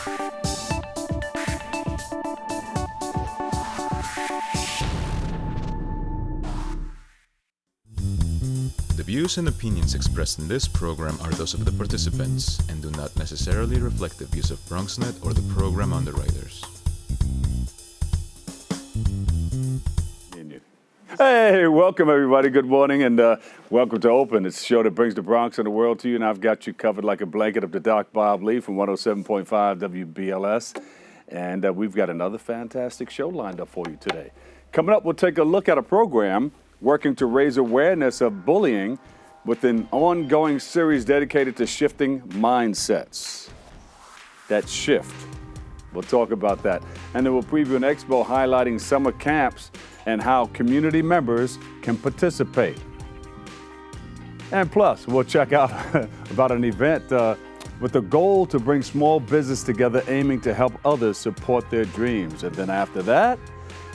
The views and opinions expressed in this program are those of the participants and do not necessarily reflect the views of BronxNet or the program underwriters. Hey, welcome everybody. Good morning and welcome to Open. It's a show that brings the Bronx and the world to you, and I've got you covered like a blanket up to Doc Bob Lee from 107.5 WBLS. And we've got another fantastic show lined up for you today. Coming up, we'll take a look at a program working to raise awareness of bullying with an ongoing series dedicated to shifting mindsets. That shift. We'll talk about that. And then we'll preview an expo highlighting summer camps and how community members can participate. And plus, we'll check out about an event with the goal to bring small business together, aiming to help others support their dreams. And then after that,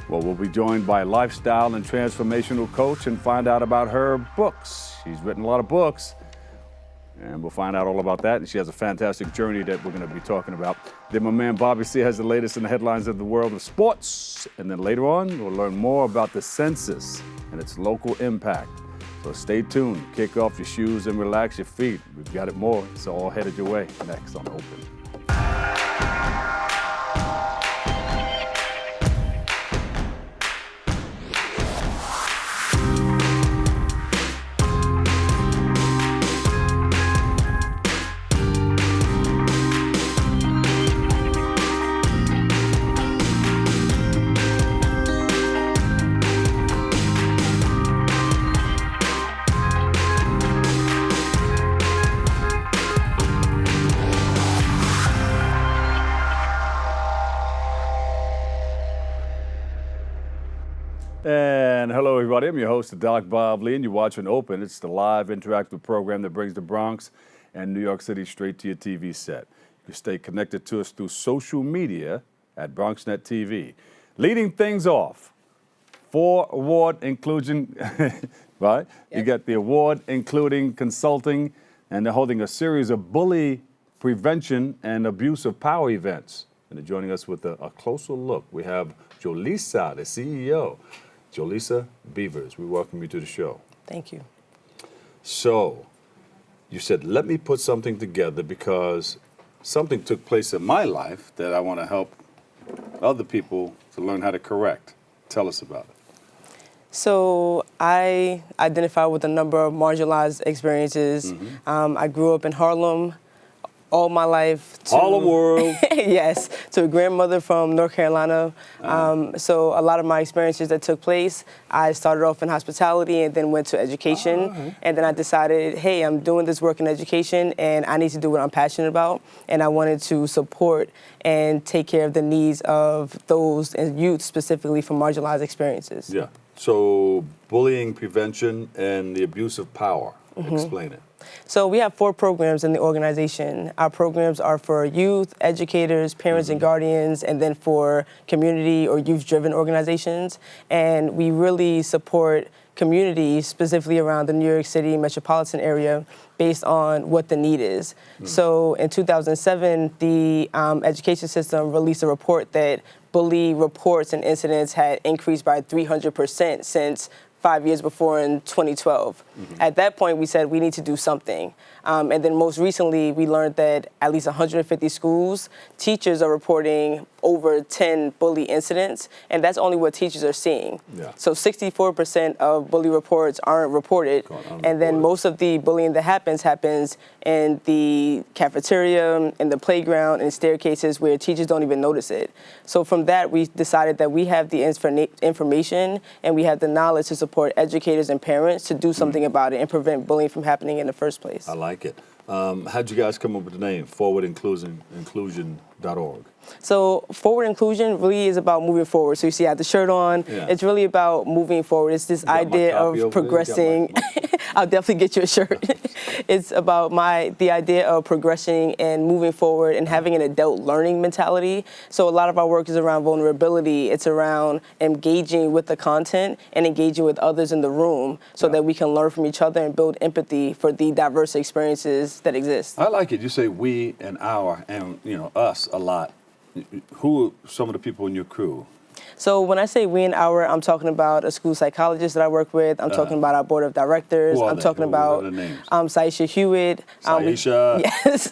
well, we'll be joined by a lifestyle and transformational coach and find out about her books. She's written a lot of books, and we'll find out all about that. And she has a fantastic journey that we're going to be talking about. Then my man Bobby C has the latest in the headlines of the world of sports. And then later on, we'll learn more about the census and its local impact. So stay tuned, kick off your shoes and relax your feet. We've got it more. It's all headed your way next on Open. And hello, everybody. I'm your host, Doc Bob Lee, and you're watching Open. It's the live interactive program that brings the Bronx and New York City straight to your TV set. You can stay connected to us through social media at BronxNet TV. Leading things off, 4 award inclusion, right? Yep. You got the award including consulting, and they're holding a series of bully prevention and abuse of power events. And they're joining us with a closer look. We have Jolisa, the CEO. Jolisa Beavers, we welcome you to the show. Thank you. So, you said, let me put something together because something took place in my life that I want to help other people to learn how to correct. Tell us about it. So I identify with a number of marginalized experiences. Mm-hmm. I grew up in Harlem all my life. Harlem world. Yes, to a grandmother from North Carolina. So a lot of my experiences that took place, I started off in hospitality and then went to education. And then I decided, hey, I'm doing this work in education and I need to do what I'm passionate about. And I wanted to support and take care of the needs of those and youth specifically from marginalized experiences. Yeah. So bullying prevention and the abuse of power. Mm-hmm. Explain it. So we have 4 programs in the organization. Our programs are for youth, educators, parents and guardians, and then for community or youth-driven organizations. And we really support communities specifically around the New York City metropolitan area based on what the need is. So in 2007, the education system released a report that bully reports and incidents had increased by 300% since 5 years before in 2012. At that point, we said we need to do something. And then most recently, we learned that at least 150 schools, teachers are reporting over 10 bully incidents, and that's only what teachers are seeing. Yeah. So 64% of bully reports aren't reported, and then most of the bullying that happens in the cafeteria, in the playground, in staircases where teachers don't even notice it. So from that, we decided that we have the information and we have the knowledge to support educators and parents to do something about it and prevent bullying from happening in the first place. I like it. How'd you guys come up with the name, forwardinclusion.org? So Forward Inclusion really is about moving forward. So you see I have the shirt on. Yeah. It's really about moving forward. It's this idea of progressing. I'll definitely get you a shirt. It's about the idea of progressing and moving forward and having an adult learning mentality. So a lot of our work is around vulnerability. It's around engaging with the content and engaging with others in the room so that we can learn from each other and build empathy for the diverse experiences that exist. I like it. You say we and our and, us a lot. Who are some of the people in your crew? So when I say we and our, I'm talking about a school psychologist that I work with. I'm talking about our board of directors. I'm talking about Saisha Hewitt. Saisha. Yes.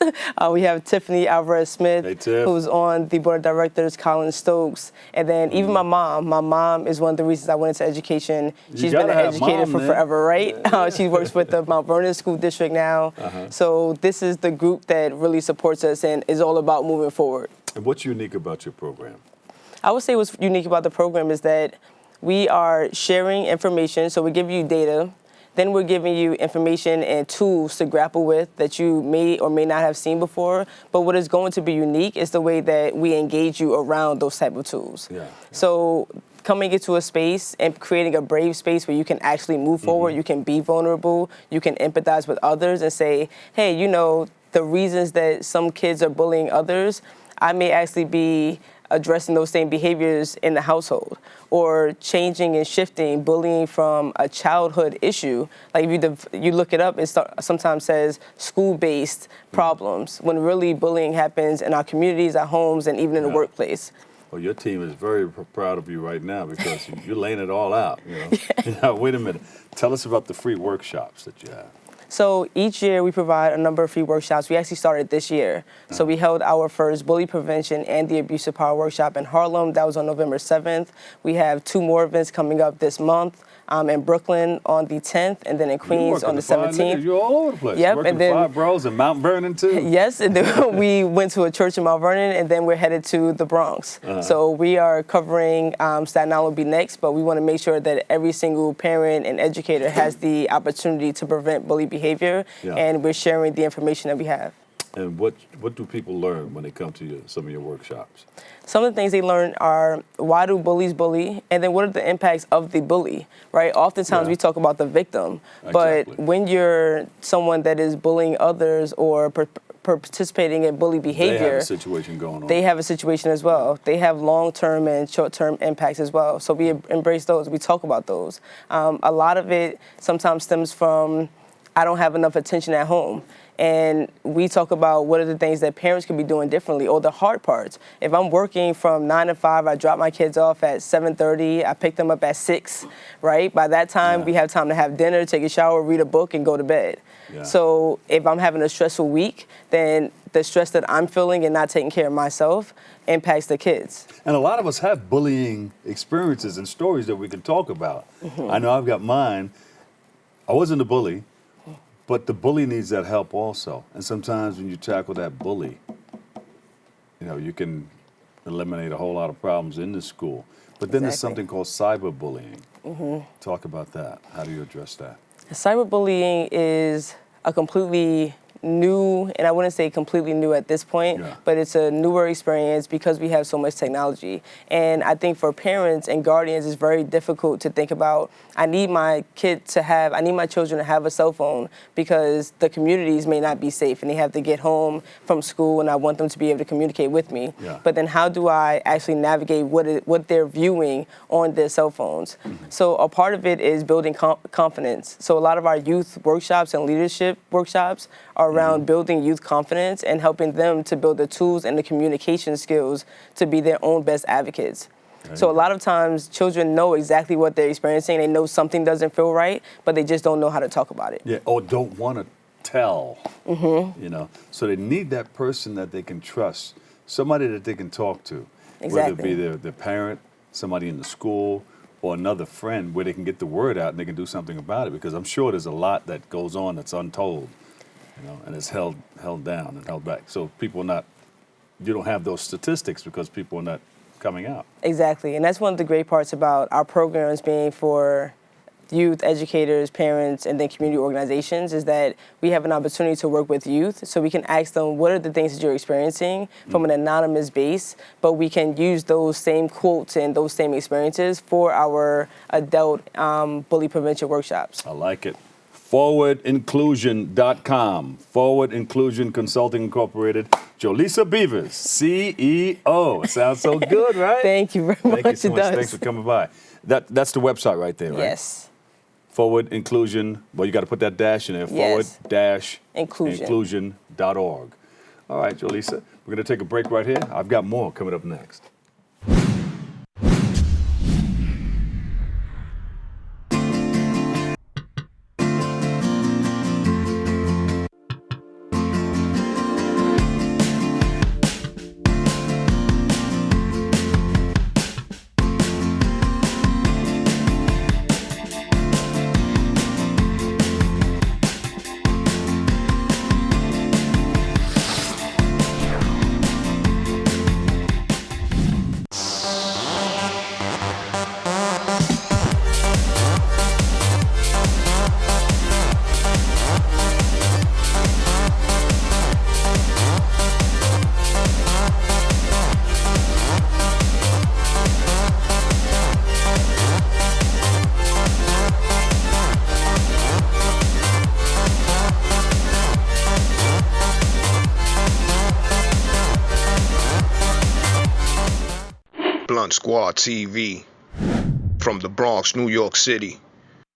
We have Tiffany Alvarez-Smith, Hey, Tiff. who's on the board of directors, Colin Stokes. And then even my mom. My mom is one of the reasons I went into education. She's been an educator for forever, right? She works with the Mount Vernon School District now. So this is the group that really supports us and is all about moving forward. And what's unique about your program? I would say what's unique about the program is that we are sharing information. So we give you data, then we're giving you information and tools to grapple with that you may or may not have seen before. But what is going to be unique is the way that we engage you around those type of tools. So coming into a space and creating a brave space where you can actually move forward, you can be vulnerable, you can empathize with others and say, hey, the reasons that some kids are bullying others, I may actually be addressing those same behaviors in the household, or changing and shifting bullying from a childhood issue. Like if you look it up, it sometimes says school-based problems, when really bullying happens in our communities, our homes, and even in the workplace. Well, your team is very proud of you right now because you're laying it all out. Now, wait a minute. Tell us about the free workshops that you have. So each year we provide a number of free workshops. We actually started this year. So we held our first bully prevention and the abuse of power workshop in Harlem. That was on November 7th. We have 2 more events coming up this month. In Brooklyn on the 10th, and then in Queens on the 17th. You're all over the place. Yep, Working and then 5 Bros in Mount Vernon too. Yes, and then we went to a church in Mount Vernon, and then we're headed to the Bronx. So we are covering Staten Island will be next, but we want to make sure that every single parent and educator has the opportunity to prevent bully behavior, and we're sharing the information that we have. And what do people learn when they come to some of your workshops? Some of the things they learn are, why do bullies bully? And then what are the impacts of the bully, right? Oftentimes we talk about the victim, but when you're someone that is bullying others or participating in bully behavior, they have a situation going on. They have a situation as well. They have long-term and short-term impacts as well. So we embrace those. We talk about those. A lot of it sometimes stems from, I don't have enough attention at home. And we talk about what are the things that parents could be doing differently, or the hard parts. If I'm working from 9 to 5, I drop my kids off at 7:30, I pick them up at 6, right? By that time, we have time to have dinner, take a shower, read a book, and go to bed. So if I'm having a stressful week, then the stress that I'm feeling and not taking care of myself impacts the kids. And a lot of us have bullying experiences and stories that we can talk about. I know I've got mine. I wasn't a bully. But the bully needs that help also. And sometimes when you tackle that bully, you can eliminate a whole lot of problems in the school. But then there's something called cyberbullying. Talk about that. How do you address that? Cyberbullying is a completely new, and I wouldn't say completely new at this point, but it's a newer experience because we have so much technology. And I think for parents and guardians, it's very difficult to think about, I need my children to have a cell phone because the communities may not be safe and they have to get home from school and I want them to be able to communicate with me. But then how do I actually navigate what they're viewing on their cell phones? So a part of it is building confidence. So a lot of our youth workshops and leadership workshops are around building youth confidence and helping them to build the tools and the communication skills to be their own best advocates. So a lot of times children know exactly what they're experiencing. They know something doesn't feel right, but they just don't know how to talk about it. Or don't want to tell, So they need that person that they can trust, somebody that they can talk to. Whether it be their parent, somebody in the school, or another friend where they can get the word out and they can do something about it. Because I'm sure there's a lot that goes on that's untold. And it's held down and held back. So you don't have those statistics because people are not coming out. Exactly, and that's one of the great parts about our programs being for youth, educators, parents, and then community organizations is that we have an opportunity to work with youth so we can ask them what are the things that you're experiencing from an anonymous base, but we can use those same quotes and those same experiences for our adult bully prevention workshops. I like it. forwardinclusion.com. Forward Inclusion Consulting Incorporated. Jolisa Beavers, CEO. Sounds so good, right? Thank you very much. Thank you so It much. does. Thanks for coming by. That's the website right there, right? Yes. Forward Inclusion. Well, you got to put that dash in there. Yes. Forward-inclusion. Inclusion.org. All right, Jolisa, we're going to take a break right here. I've got more coming up next. Blunt Squad TV from the Bronx, New York City.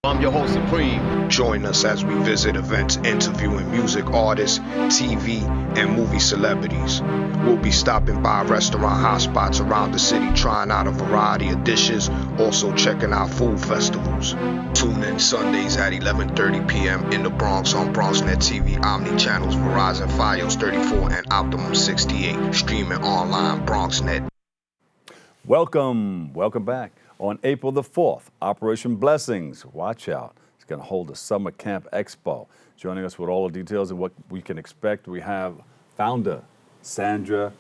I'm your host Supreme. Join us as we visit events interviewing music artists, TV, and movie celebrities. We'll be stopping by restaurant hotspots around the city, trying out a variety of dishes, also checking out food festivals. Tune in Sundays at 11:30 p.m. in the Bronx on BronxNet TV, Omni Channels, Verizon, Fios 34, and Optimum 68. Streaming online, BronxNet. Welcome back. On April the 4th, Operation Blessings, watch out, it's going to hold a Summer Camp Expo. Joining us with all the details of what we can expect, we have founder Sandra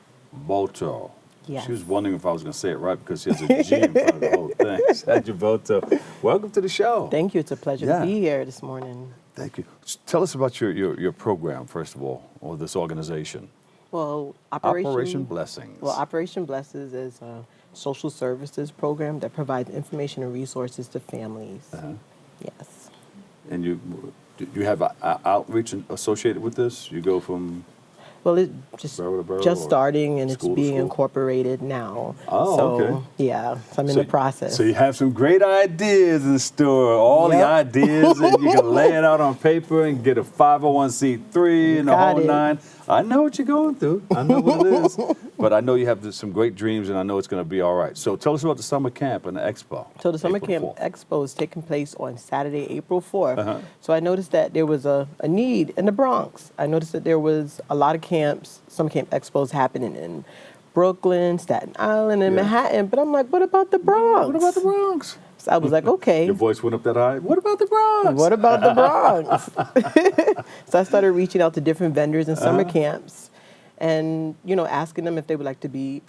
Boto. Yes. She was wondering if I was going to say it right because she has a G in front of the whole thing. Sandra Boto, welcome to the show. Thank you. It's a pleasure to be here this morning. Thank you. Tell us about your program, first of all, or this organization. Well, Operation Blessings. Well, Operation Blessings is a social services program that provides information and resources to families. Uh-huh. Yes. And you have outreach associated with this? You go from... Well, it's just Borough to borough, just or starting, and it's school to being school? incorporated now. Oh, so, okay. Yeah, so I'm in the process. So you have some great ideas in store, all the Yep. ideas, and you can lay it out on paper and get a 501c3 and the Got whole it. nine. I know what you're going through. I know what it is. But I know you have some great dreams, and I know it's going to be all right. So tell us about the summer camp and the expo. So the Summer April Camp 4th. Expo is taking place on Saturday, April 4th. Uh-huh. So I noticed that there was a need in the Bronx. I noticed that there was a lot of camps, Summer Camp Expos happening in Brooklyn, Staten Island, and Yeah. Manhattan. But I'm like, what about the Bronx? What about the Bronx? So I was like, okay. Your voice went up that high. What about the Bronx? What about the Bronx? So I started reaching out to different vendors in summer camps and, asking them if they would like to be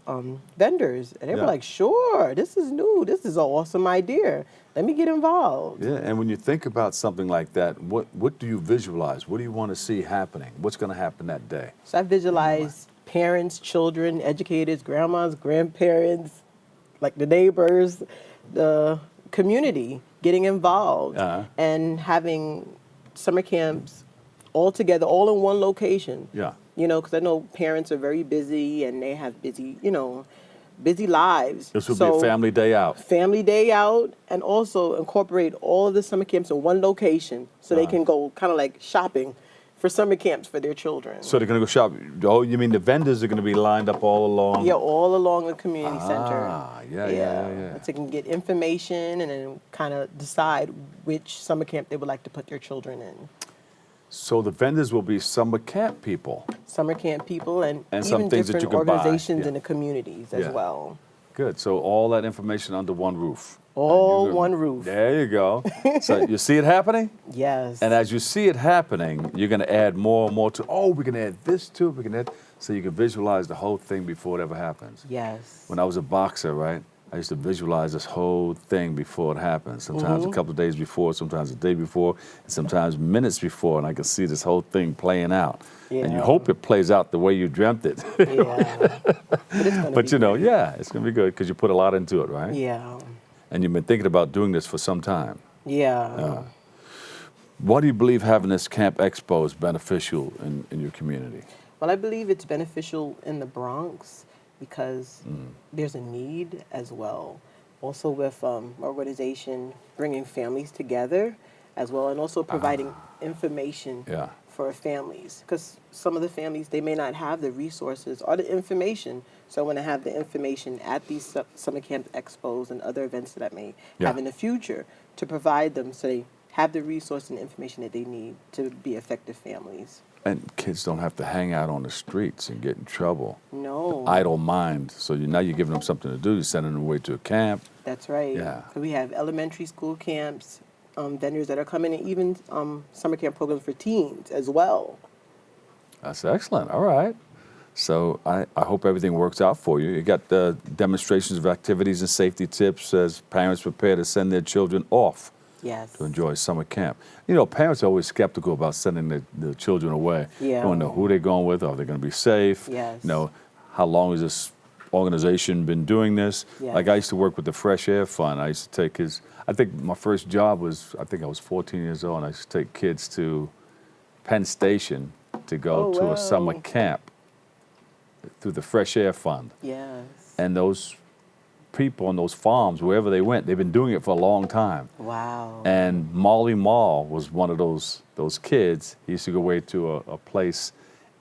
vendors. And they were Yeah. like, sure, this is new. This is an awesome idea. Let me get involved. Yeah, and when you think about something like that, what do you visualize? What do you want to see happening? What's going to happen that day? So I visualize parents, children, educators, grandmas, grandparents, like the neighbors, the community getting involved and having summer camps all together, all in one location. Yeah. Because I know parents are very busy and they have busy lives. This would be a family day out. Family day out, and also incorporate all of the summer camps in one location so they can go kind of like shopping for summer camps for their children. So they're going to go shop. Oh, you mean the vendors are going to be lined up all along? Yeah, all along the community center. Yeah. So they can get information and then kind of decide which summer camp they would like to put their children in. So the vendors will be summer camp people. Summer camp people and some even things that different you can buy. organizations Yeah. in the communities as Yeah. well. Good. So all that information under one roof. All one roof. There you go. So you see it happening? Yes. And as you see it happening, you're going to add more and more to, we can add this too, we can add, so you can visualize the whole thing before it ever happens. Yes. When I was a boxer, right, I used to visualize this whole thing before it happens. Sometimes a couple of days before, sometimes a day before, and sometimes minutes before, and I can see this whole thing playing out. And you hope it plays out the way you dreamt it. Yeah. But it's gonna But be it's going to be good because you put a lot into it, right? Yeah. And you've been thinking about doing this for some time. Yeah. Why do you believe having this Camp Expo is beneficial in your community? Well, I believe it's beneficial in the Bronx because there's a need as well. Also with our organization bringing families together as well, and also providing information for families. Because some of the families, they may not have the resources or the information. So I want to have the information at these summer camp expos and other events that I may have in the future to provide them so they have the resource and information that they need to be effective families. And kids don't have to hang out on the streets and get in trouble. No. Idle mind. So now you're giving them something to do. You're sending them away to a camp. That's right. Yeah. So we have elementary school camps, vendors that are coming, and even summer camp programs for teens as well. That's excellent. All right. So I hope everything works out for you. You got the demonstrations of activities and safety tips as parents prepare to send their children off. Yes. To enjoy summer camp. You know, parents are always skeptical about sending the children away. Yeah. They don't know who they're going with. Are they going to be safe? Yes. You know, how long has this organization been doing this? Yes. Like I used to work with the Fresh Air Fund. I used to take I think my first job was, I think I was 14 years old, and I used to take kids to Penn Station to go to a summer camp through the Fresh Air Fund. Yes. And those people on those farms, wherever they went, they've been doing it for a long time. Wow. And Molly Mall was one of those kids. He used to go away to a place,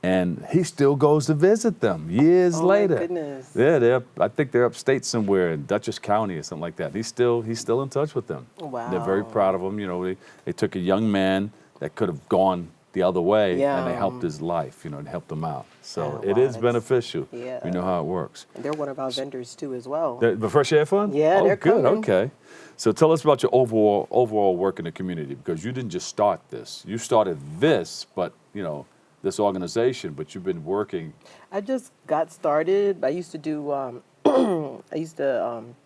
and he still goes to visit them years later. Oh my goodness. Yeah, I think they're upstate somewhere in Dutchess County or something like that. He's still in touch with them. Wow. They're very proud of him. You know, they took a young man that could have gone the other way, and they helped his life, you know, and helped him out. So it is beneficial. Yeah. You know how it works. And they're one of our vendors too as well. The Fresh Air Fund? Yeah, they're good. coming. Okay. So tell us about your overall work in the community, because you didn't just start this. You started this, but you know, this organization, but you've been working. I just got started. I used to do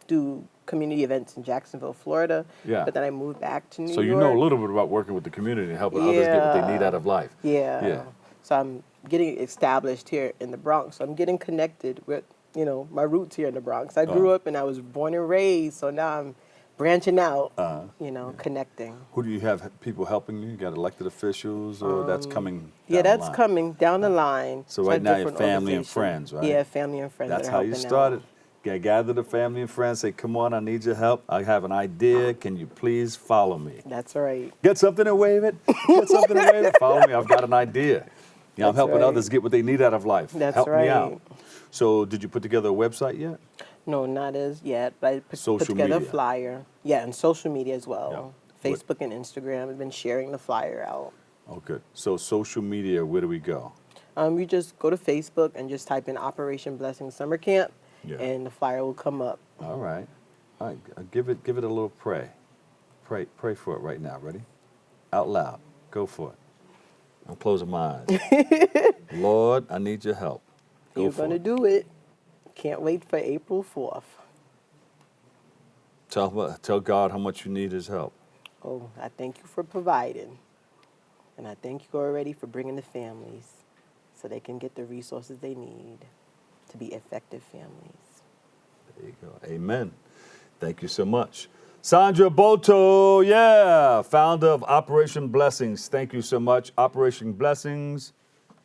do community events in Jacksonville, Florida. Yeah. But then I moved back to New York. So you know a little bit about working with the community and helping others get what they need out of life. Yeah. Yeah. So I'm getting established here in the Bronx. So I'm getting connected with, you know, my roots here in the Bronx. I grew up and I was born and raised. So now I'm branching out, you know, connecting. Who do you have people helping you? You got elected officials, or that's coming Yeah, down the that's line? coming down the line. So right now you're different family and organizations. friends, right? Yeah, family and friends. That's that are how you helping started. out. Gather the family and friends, say, come on, I need your help. I have an idea. Can you please follow me? That's right. Get something and wave it. Get something and wave it. Follow me. I've got an idea. You know, I'm That's helping right. others get what they need out of life. That's Help me right. out. So did you put together a website yet? No, not as yet. But I put Social together media. a flyer. Yeah, and social media as well. Yeah. Facebook and Instagram. I've been sharing the flyer out. Oh, good. So social media, where do we go? You just go to Facebook and just type in Operation Blessing Summer Camp, and the flyer will come up. All right. All right. Give it a little pray. Pray for it right now. Ready? Out loud. Go for it. I'm closing my eyes. Lord, I need your help. Go You're for going to it. do it. Can't wait for April 4th. Tell God how much you need his help. Oh, I thank you for providing. And I thank you already for bringing the families so they can get the resources they need to be effective families. There you go. Amen. Thank you so much. Sandra Boto, founder of Operation Blessings. Thank you so much. Operation Blessings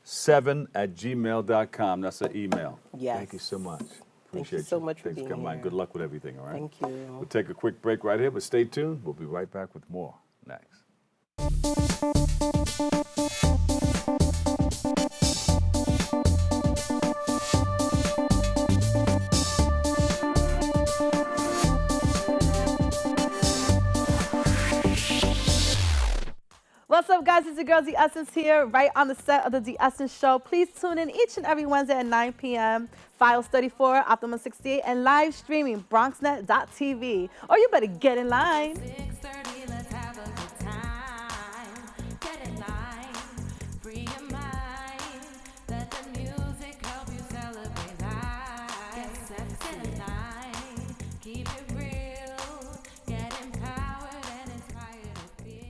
7@gmail.com. That's an email. Yes. Thank you so much. Thank Appreciate you so much for Thanks being coming by. here. Good luck with everything, all right? Thank you. We'll take a quick break right here, but stay tuned. We'll be right back with more next. What's up, guys? It's your girl, The Essence here, right on the set of the The Essence Show. Please tune in each and every Wednesday at 9 p.m. Files 34, Optimum 68, and live streaming BronxNet.tv. Or you better get in line. 6:30, let's have a good time. Get in line, free your mind. Let the music help you celebrate life. Get in line, keep it real. Get empowered and inspired to feel.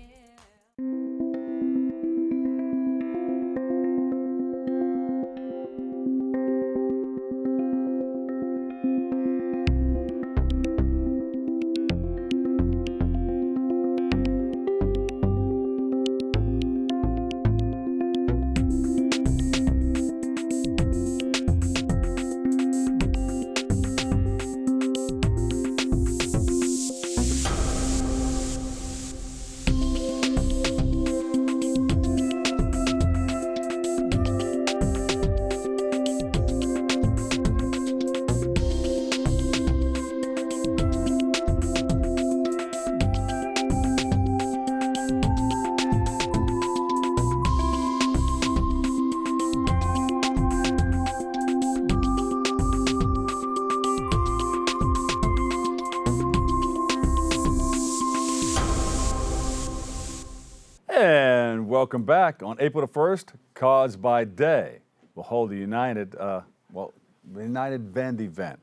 welcome back. On April the 1st, Cards by Day will hold the United Vend event.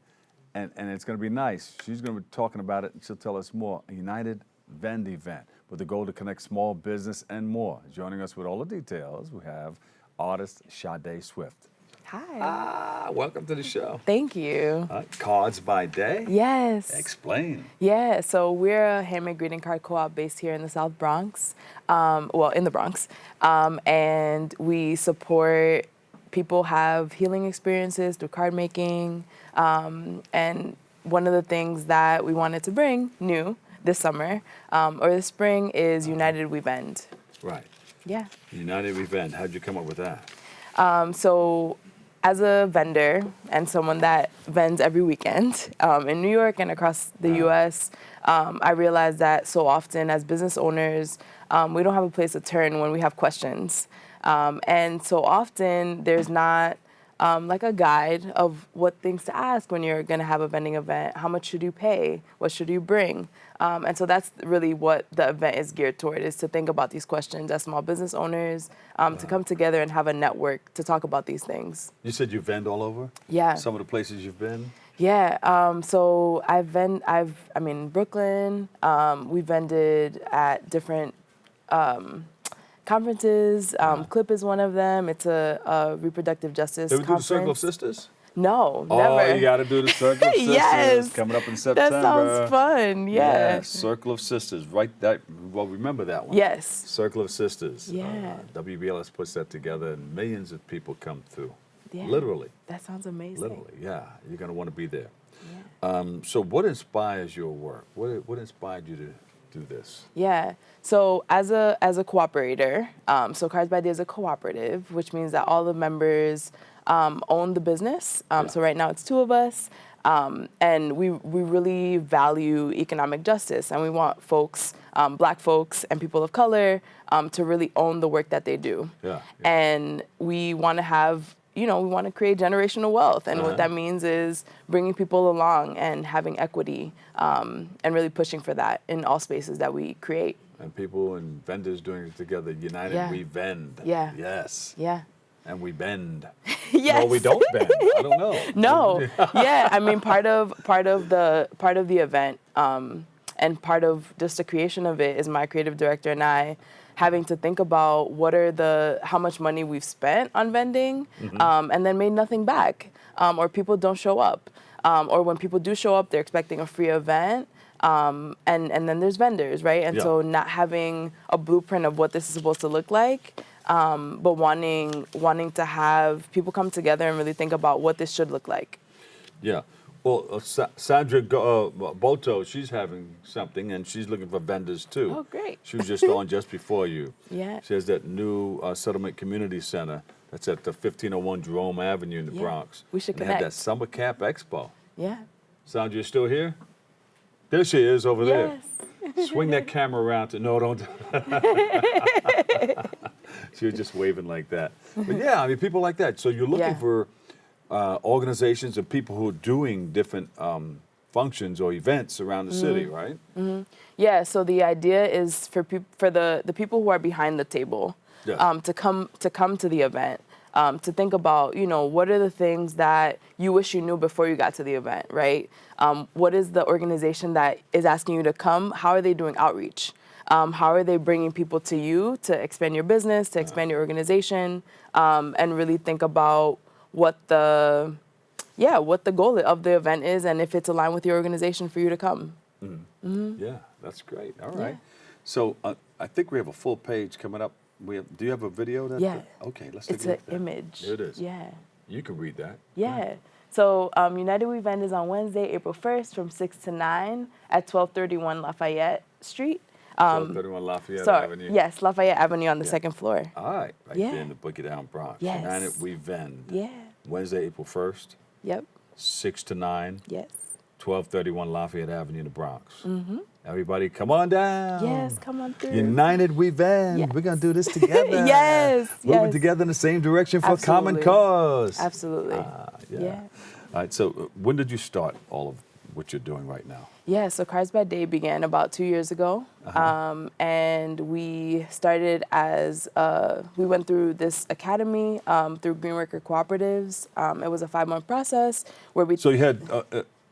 And it's going to be nice. She's going to be talking about it, and she'll tell us more. A United Vend event with the goal to connect small business and more. Joining us with all the details, we have artist Sade Swift. Hi. Welcome to the show. Thank you. Cards by Day? Yes. Explain. Yeah, so we're a handmade greeting card co-op based here in the South Bronx, in the Bronx, and we support people have healing experiences through card making, and one of the things that we wanted to bring new this summer or this spring is United We Vend. Right. Yeah. United We Vend. How'd you come up with that? So as a vendor and someone that vends every weekend in New York and across the U.S., I realized that so often as business owners, we don't have a place to turn when we have questions. And so often there's not like a guide of what things to ask when you're going to have a vending event. How much should you pay? What should you bring? And so that's really what the event is geared toward, is to think about these questions as small business owners, to come together and have a network to talk about these things. You said you vend all over? Yeah. Some of the places you've been? Yeah. So Brooklyn. We vended at different conferences. Clip is one of them. It's a reproductive justice Did we do conference. the Circle of Sisters? No, Oh, never. you got to do the Circle of Sisters. Yes. Coming up in September. That sounds fun. Yeah. Circle of Sisters. Remember that one. Yes. Circle of Sisters. Yeah. WBLS puts that together, and millions of people come through. Yeah. Literally. That sounds amazing. Literally, yeah. You're going to want to be there. Yeah. So what inspires your work? What inspired you to do this? Yeah. So as a cooperator, so Cards by Day is a cooperative, which means that all the members own the business. So right now it's two of us, and we really value economic justice, and we want folks, Black folks and people of color, to really own the work that they do. Yeah. And we want to have, we want to create generational wealth, and what that means is bringing people along and having equity, and really pushing for that in all spaces that we create. And people and vendors doing it together. United We Vend. Yeah. Yes. Yeah. And we bend. Yes. No, we don't bend. I don't know. No. Yeah. I mean, part of the event, and part of just the creation of it is my creative director and I having to think about how much money we've spent on vending, and then made nothing back, or people don't show up, or when people do show up, they're expecting a free event. And then there's vendors, right? And so not having a blueprint of what this is supposed to look like, but wanting to have people come together and really think about what this should look like. Yeah. Well, Sandra Boto, she's having something, and she's looking for vendors too. Oh, great. She was just on just before you. Yeah. She has that new Settlement Community Center that's at the 1501 Jerome Avenue in the Bronx. We should and they have connect. that Summer Camp Expo. Yeah. Sandra, you still here? There she is over there. Swing that camera around. No, don't. She was just waving like that. But yeah, I mean, people like that. So you're looking for organizations and people who are doing different functions or events around the city, right? Yeah. So the idea is for the people who are behind the table, to come to the event. To think about, what are the things that you wish you knew before you got to the event, right? What is the organization that is asking you to come? How are they doing outreach? How are they bringing people to you to expand your business, to expand your organization, and really think about what the goal of the event is, and if it's aligned with your organization for you to come. Yeah, that's great. All right. So I think we have a full page coming up. Do you have a video? Okay, let's take a look at that. It's an image. There it is. Yeah. You can read that. Yeah. So United We Vend is on Wednesday, April 1st from 6 to 9 at 1231 Lafayette Street. 1231 Lafayette Avenue. Yes, Lafayette Avenue on the second floor. All right. Right there in the Boogie Down Bronx. Yes. United We Vend. Yeah. Wednesday, April 1st. Yep. 6 to 9. Yes. 1231 Lafayette Avenue in the Bronx. Everybody, come on down. Yes, come on through. United We Vend. Yes. We're going to do this together. Yes. Moving together in the same direction for a common cause. Absolutely. Yeah. All right, so when did you start all of what you're doing right now? Yeah, so Cards by Day began about 2 years ago. And we started as, we went through this academy through Green Worker Cooperatives. It was a 5-month process where we... So you had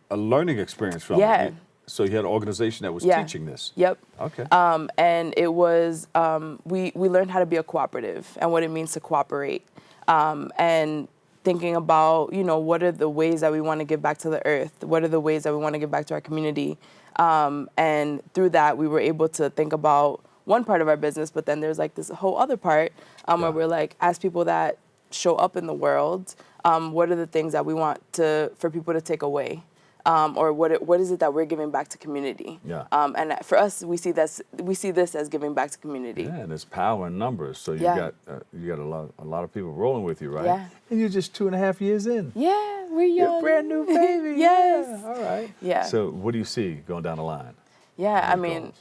a learning experience from it? So you had an organization that was teaching this? Yep. Okay. And it was, we learned how to be a cooperative and what it means to cooperate. And thinking about, you know, what are the ways that we want to give back to the earth? What are the ways that we want to give back to our community? And through that, we were able to think about one part of our business, but then there's like this whole other part where we're like, as people that show up in the world, what are the things that we want for people to take away? Or what is it that we're giving back to community? Yeah. And for us, we see this as giving back to community. Yeah, and there's power in numbers. So you got a lot of people rolling with you, right? Yeah. And you're just 2.5 years in. Yeah, we're young. You're a brand new baby. Yes. Yeah, all right. Yeah. So what do you see going down the line? Yeah, I mean,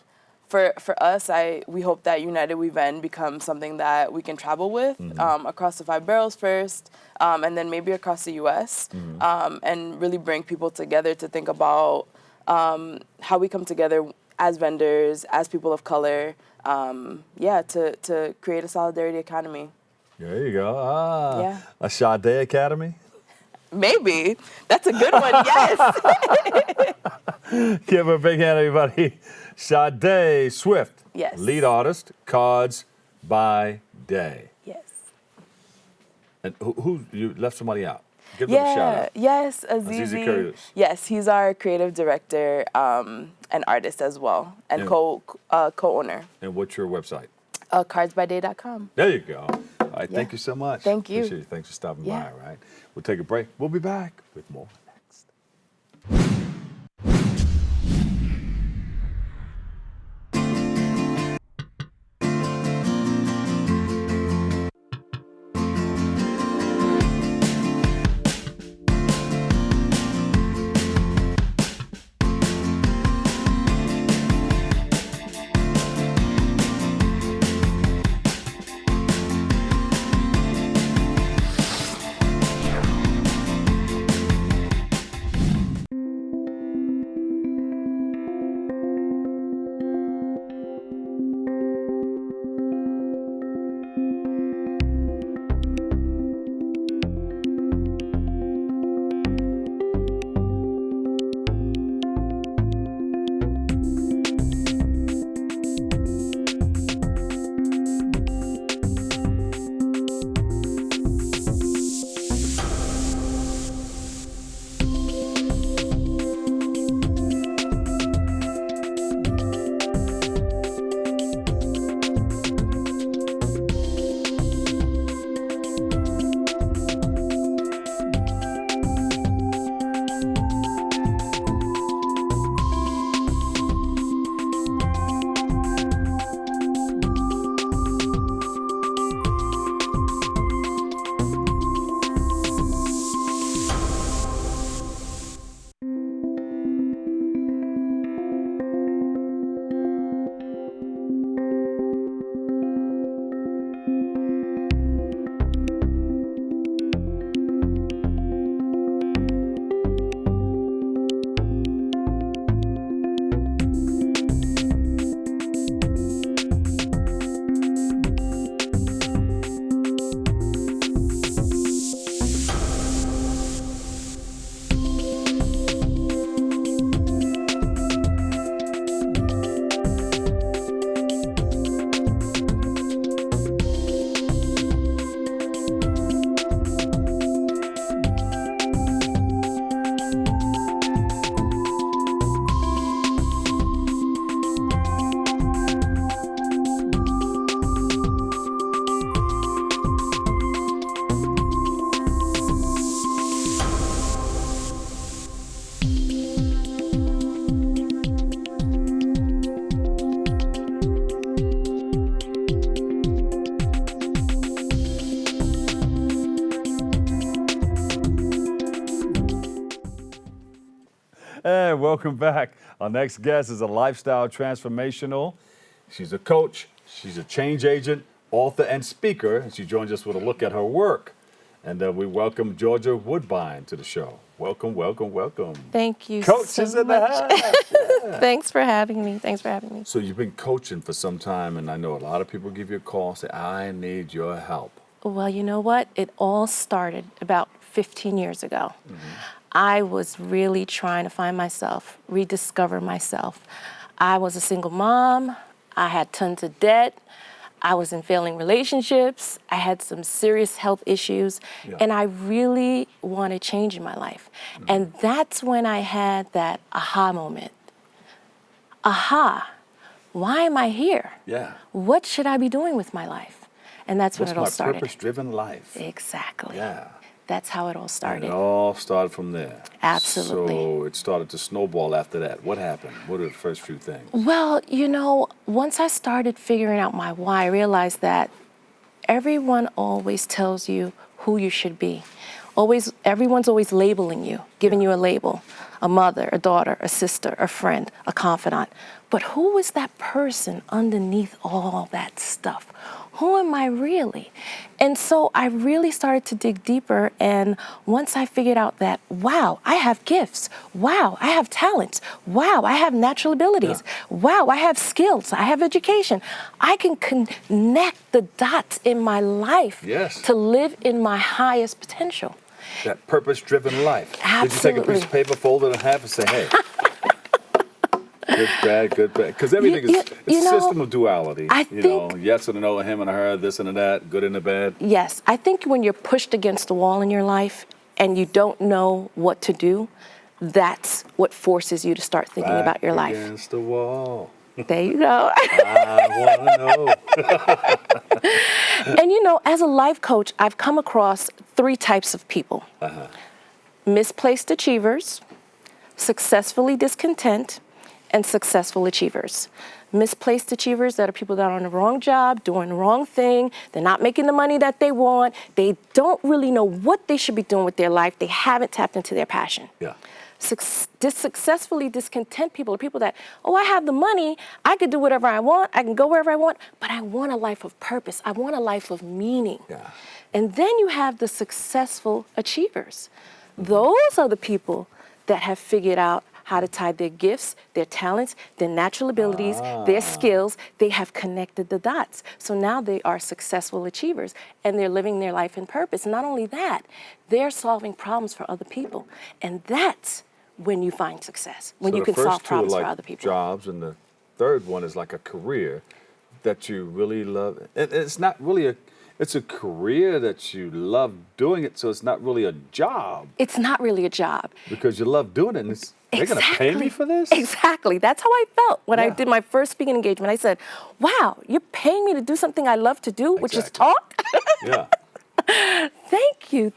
for us, we hope that United We Vend becomes something that we can travel with across the 5 boroughs first, and then maybe across the U.S., and really bring people together to think about how we come together as vendors, as people of color, to create a solidarity economy. There you go. Yeah. A Sade Academy? Maybe. That's a good one, yes. Give her a big hand, everybody. Sade Swift. Yes. Lead artist, Cards by Day. Yes. And who you left somebody out? Give them a shout out. Yes, Azizi Kurios. Yes, he's our creative director and artist as well, and co-owner. And what's your website? Cardsbyday.com. There you go. All right, thank you so much. Thank you. Appreciate it. Thanks for stopping by, all right? We'll take a break. We'll be back with more next. And welcome back. Our next guest is a lifestyle transformational. She's a coach, she's a change agent, author, and speaker. And she joins us with a look at her work. And we welcome Georgia Woodbine to the show. Welcome, welcome, welcome. Thank you Coach so is in the much. house. Yeah. Thanks for having me. Thanks for having me. So you've been coaching for some time, and I know a lot of people give you a call and say, I need your help. Well, you know what? It all started about 15 years ago. I was really trying to find myself, rediscover myself. I was a single mom. I had tons of debt. I was in failing relationships. I had some serious health issues, and I really wanted change in my life. And that's when I had that aha moment. Aha, why am I here? Yeah. What should I be doing with my life? And that's when it all started. What's my purpose-driven life? Exactly. Yeah. That's how it all started. And it all started from there. Absolutely. So it started to snowball after that. What happened? What are the first few things? Well, you know, once I started figuring out my why, I realized that everyone always tells you who you should be. Everyone's always labeling you, giving you a label, a mother, a daughter, a sister, a friend, a confidant. But who is that person underneath all that stuff? Who am I really? And so I really started to dig deeper. And once I figured out that, wow, I have gifts. Wow, I have talents. Wow, I have natural abilities. Wow, I have skills. I have education. I can connect the dots in my life to live in my highest potential. That purpose-driven life. Absolutely. Did you take a piece of paper, fold it in half, and say, hey, good, bad? Because everything is a system of duality. I think, yes and no, him and her, this and that, good and the bad. Yes. I think when you're pushed against the wall in your life and you don't know what to do, that's what forces you to start thinking about your life. Against the wall. There you go. I want to know. And you know, as a life coach, I've come across 3 types of people. Misplaced achievers, successfully discontent, and successful achievers. Misplaced achievers that are people that are on the wrong job, doing the wrong thing, they're not making the money that they want, they don't really know what they should be doing with their life, they haven't tapped into their passion. Successfully discontent people are people that, oh, I have the money, I could do whatever I want, I can go wherever I want, but I want a life of purpose, I want a life of meaning. And then you have the successful achievers. Those are the people that have figured out how to tie their gifts, their talents, their natural abilities, their skills. They have connected the dots. So now they are successful achievers and they're living their life in purpose. Not only that, they're solving problems for other people. And that's when you find success, when you can solve problems for other people. Jobs, and the third one is like a career that you really love. It's not really it's a career that you love doing it, so it's not really a job. It's not really a job. Because you love doing it, and they're going to pay me for this? Exactly. That's how I felt when I did my first speaking engagement. I said, wow, you're paying me to do something I love to do, which is talk? Thank you.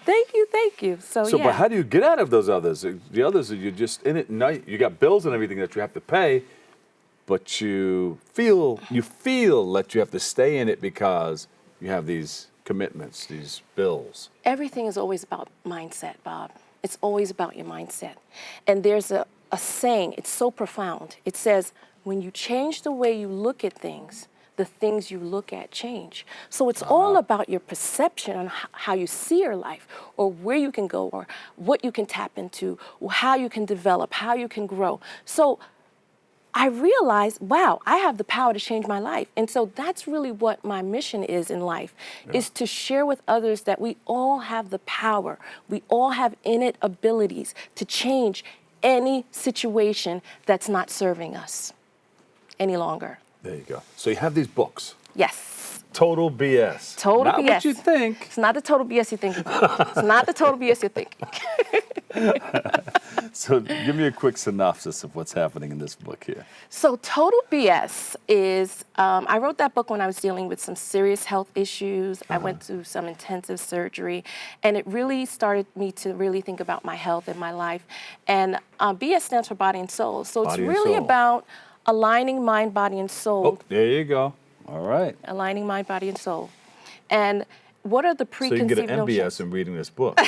So but how do you get out of those others? The others are you're just in it, and you got bills and everything that you have to pay, but you feel that you have to stay in it because you have these commitments, these bills. Everything is always about mindset, Bob. It's always about your mindset. And there's a saying, it's so profound. It says, when you change the way you look at things, the things you look at change. So it's all about your perception on how you see your life, or where you can go, or what you can tap into, or how you can develop, how you can grow. So I realized, wow, I have the power to change my life. And so that's really what my mission is in life, is to share with others that we all have the power. We all have innate abilities to change any situation that's not serving us any longer. There you go. So you have these books. Yes. Total BS. Total not BS. Not what you think. It's not the total BS you think. It's not the total BS you're thinking. So give me a quick synopsis of what's happening in this book here. So Total BS is, I wrote that book when I was dealing with some serious health issues. I went through some intensive surgery, and it really started me to really think about my health and my life. And BS stands for body and soul. So it's really about aligning mind, body, and soul. Oh, there you go. All right. Aligning mind, body, and soul. And what are the preconceived notions? So you can get an MBS in reading this book.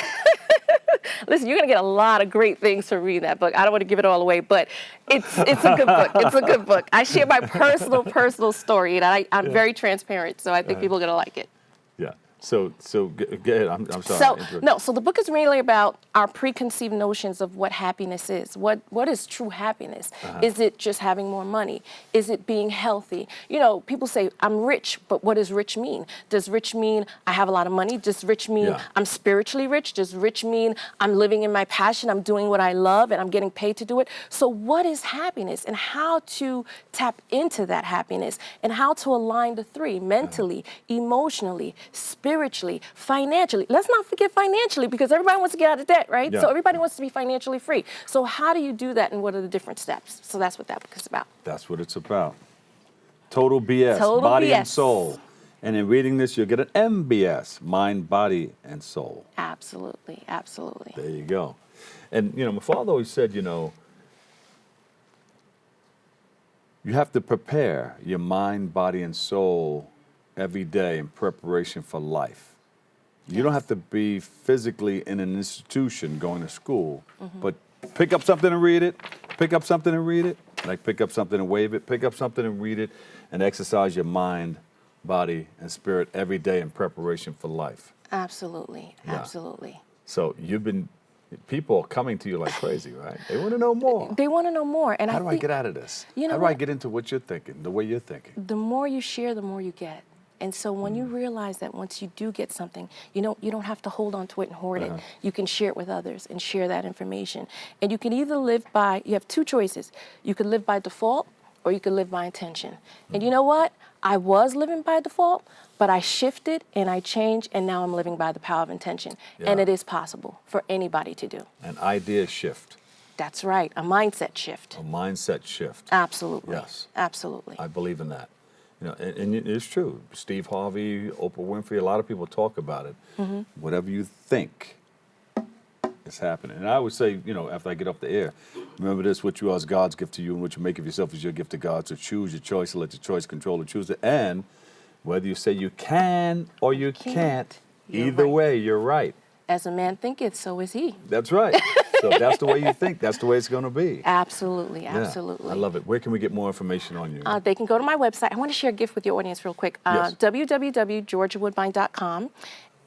Listen, you're going to get a lot of great things from reading that book. I don't want to give it all away, but it's a good book. It's a good book. I share my personal story, and I'm very transparent, so I think people are going to like it. Yeah. So go ahead. I'm sorry. So the book is really about our preconceived notions of what happiness is. What is true happiness? Is it just having more money? Is it being healthy? You know, people say I'm rich, but what does rich mean? Does rich mean I have a lot of money? Does rich mean I'm spiritually rich? Does rich mean I'm living in my passion? I'm doing what I love and I'm getting paid to do it? So what is happiness, and how to tap into that happiness, and how to align the three: mentally, emotionally, spiritually, financially. Let's not forget financially, because everybody wants to get out of debt, right? Yeah. So everybody wants to be financially free. So how do you do that, and what are the different steps? So that's what that book is about. That's what it's about. Total BS, Total body and BS. soul. And in reading this, you'll get an MBS, mind, body, and soul. Absolutely, absolutely. There you go. And, you know, my father always said, you know, you have to prepare your mind, body, and soul every day in preparation for life. You don't have to be physically in an institution going to school, but pick up something and read it, pick up something and read it, like pick up something and wave it, pick up something and read it, and exercise your mind, body, and spirit every day in preparation for life. Absolutely, absolutely. So people are coming to you like crazy, right? They want to know more. They want to know more. And How do I get out of this? You know How do I what? get into what you're thinking, the way you're thinking? The more you share, the more you get. And so when you realize that once you do get something, you don't have to hold on to it and hoard it. You can share it with others and share that information. And you can either you have two choices. You could live by default, or you could live by intention. And you know what? I was living by default, but I shifted and I changed, and now I'm living by the power of intention. And it is possible for anybody to do. An idea shift. That's right, a mindset shift. A mindset shift. Absolutely. Yes. Absolutely. I believe in that. You know, and it's true. Steve Harvey, Oprah Winfrey, a lot of people talk about it. Whatever you think is happening. And I would say, you know, after I get off the air, remember this: what you are is God's gift to you, and what you make of yourself is your gift to God. So choose your choice, and let your choice control the chooser. And whether you say you can or you can't, either way, you're right. As a man thinketh, so is he. That's right. So if that's the way you think, that's the way it's going to be. Absolutely, Yeah, absolutely. I love it. Where can we get more information on you? They can go to my website. I want to share a gift with your audience real quick. Yes. www.georgiawoodbine.com.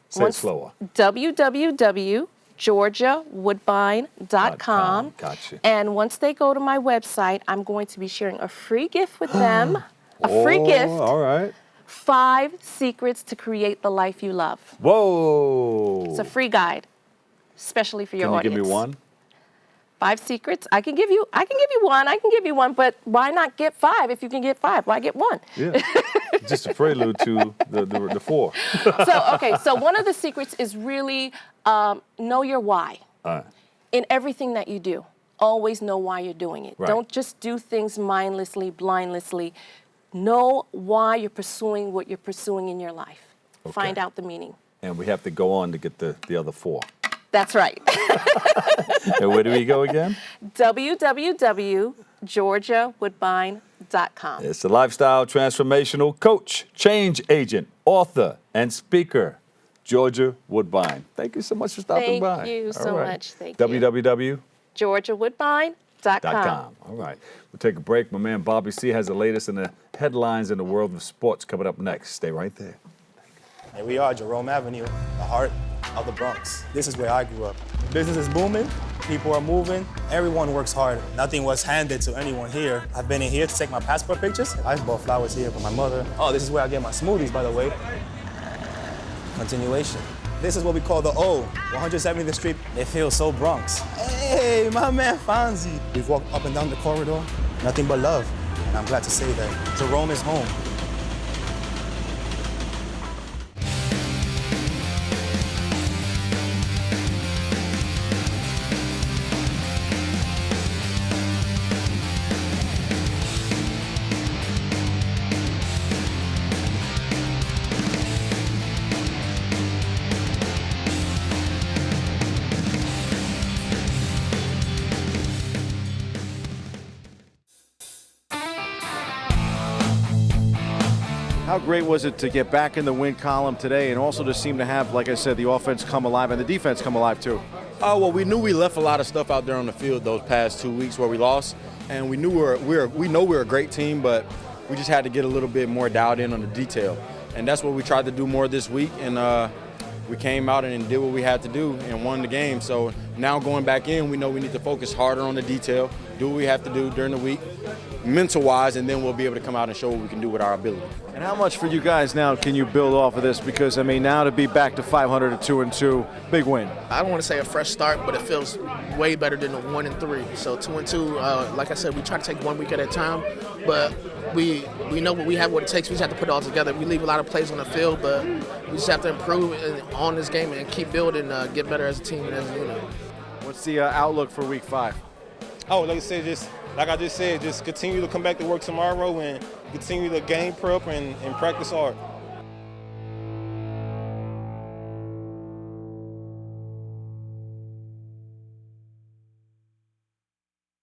Say it slower. www.georgiawoodbine.com. Gotcha. And once they go to my website, I'm going to be sharing a free gift with them. A free gift. All right. 5 secrets to create the life you love. Whoa. It's a free guide, especially for your Can you audience. give me one? 5 secrets. I can give you one, but why not get 5 if you can get 5? Why get 1? Yeah. Just a prelude to the 4. So one of the secrets is really know your why. All right. In everything that you do, always know why you're doing it. Right. Don't just do things mindlessly, blindlessly. Know why you're pursuing what you're pursuing in your life. Okay. Find out the meaning. And we have to go on to get the other 4. That's right. And where do we go again? www.georgiawoodbine.com. It's a lifestyle transformational coach, change agent, author, and speaker, Georgia Woodbine. Thank you so much for stopping by. Thank you so much. Thank you. www.georgiawoodbine.com. georgiawoodbine.com. All right. We'll take a break. My man Bobby C has the latest in the headlines in the world of sports coming up next. Stay right there. Here we are, Jerome Avenue, the heart of the Bronx. This is where I grew up. Business is booming, people are moving, everyone works hard. Nothing was handed to anyone here. I've been in here to take my passport pictures. I bought flowers here for my mother. Oh, this is where I get my smoothies, by the way. Continuation. This is what we call the O, 170th Street. It feels so Bronx. Hey, my man Fonzie. We've walked up and down the corridor, nothing but love. And I'm glad to say that Jerome is home. How great was it to get back in the win column today and also to seem to have, like I said, the offense come alive and the defense come alive too? Oh, well, we knew we left a lot of stuff out there on the field those past 2 weeks where we lost, and we knew we know we're a great team, but we just had to get a little bit more dialed in on the detail. and that's what we tried to do more this week. And we came out and did what we had to do and won the game. So now going back in, we know we need to focus harder on the detail, do what we have to do during the week, mental-wise, and then we'll be able to come out and show what we can do with our ability. And how much for you guys now can you build off of this? Because, I mean, now to be back to 500 at 2-2, big win. I don't want to say a fresh start, but it feels way better than the 1-3. So 2-2, like I said, we try to take 1 week at a time, but we know what we have, what it takes. We just have to put it all together. We leave a lot of plays on the field, but we just have to improve on this game and keep building, get better as a team and as a unit. What's the outlook for Week 5? Oh, like I just said, just continue to come back to work tomorrow and continue to game prep and practice hard.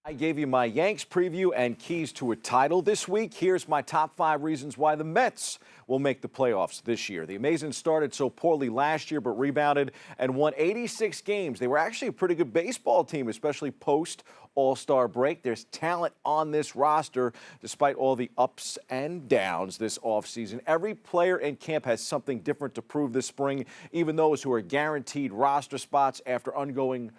I gave you my Yanks preview and keys to a title this week. Here's my top 5 reasons why the Mets will make the playoffs this year. The Amazing started so poorly last year, but rebounded and won 86 games. They were actually a pretty good baseball team, especially post All-Star break. There's talent on this roster despite all the ups and downs this offseason. Every player in camp has something different to prove this spring, even those who are guaranteed roster spots after undergoing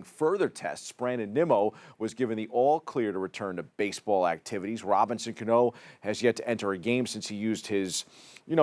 further tests. Brandon Nimmo was given the all-clear to return to baseball activities. Robinson Cano has yet to enter a game since he used his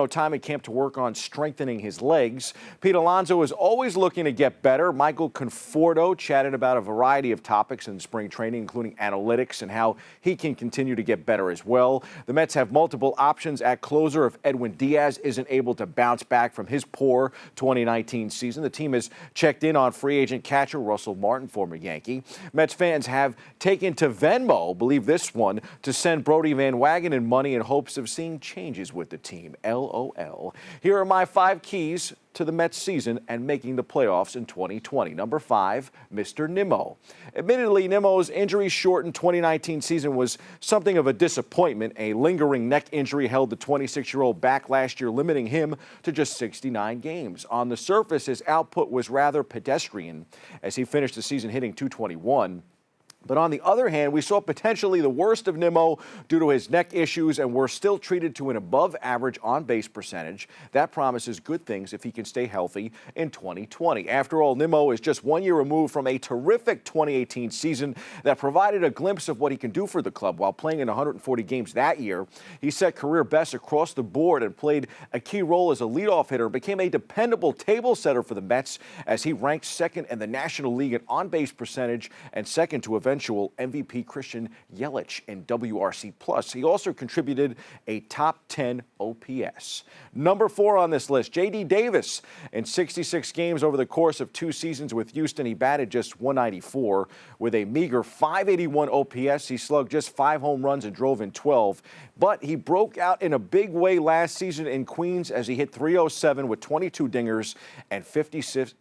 time at camp to work on strengthening his legs. Pete Alonso is always looking to get better. Michael Conforto chatted about a variety of topics in spring training, including analytics and how he can continue to get better as well. The Mets have multiple options at closer if Edwin Diaz isn't able to bounce back from his poor 2019 season. The team has checked in on free agent catcher Russell Martin, former Yankee. Mets fans have taken to Venmo, believe this one, to send Brodie Van Wagenen money in hopes of seeing changes with the team. LOL. Here are my 5 keys to the Mets season and making the playoffs in 2020. Number 5, Mr. Nimmo. Admittedly, Nimmo's injury-shortened 2019 season was something of a disappointment. A lingering neck injury held the 26-year-old back last year, limiting him to just 69 games. On the surface, his output was rather pedestrian as he finished the season hitting .221. But on the other hand, we saw potentially the worst of Nimmo due to his neck issues, and we're still treated to an above-average on-base percentage. That promises good things if he can stay healthy in 2020. After all, Nimmo is just 1 year removed from a terrific 2018 season that provided a glimpse of what he can do for the club. While playing in 140 games that year, he set career bests across the board and played a key role as a leadoff hitter, became a dependable table setter for the Mets as he ranked second in the National League in on-base percentage and second to eventual MVP Christian Yelich in WRC+. He also contributed a top 10 OPS. Number 4 on this list, J.D. Davis. In 66 games over the course of 2 seasons with Houston, he batted just .194. With a meager .581 OPS, he slugged just 5 home runs and drove in 12. But he broke out in a big way last season in Queens as he hit .307 with 22 dingers and 57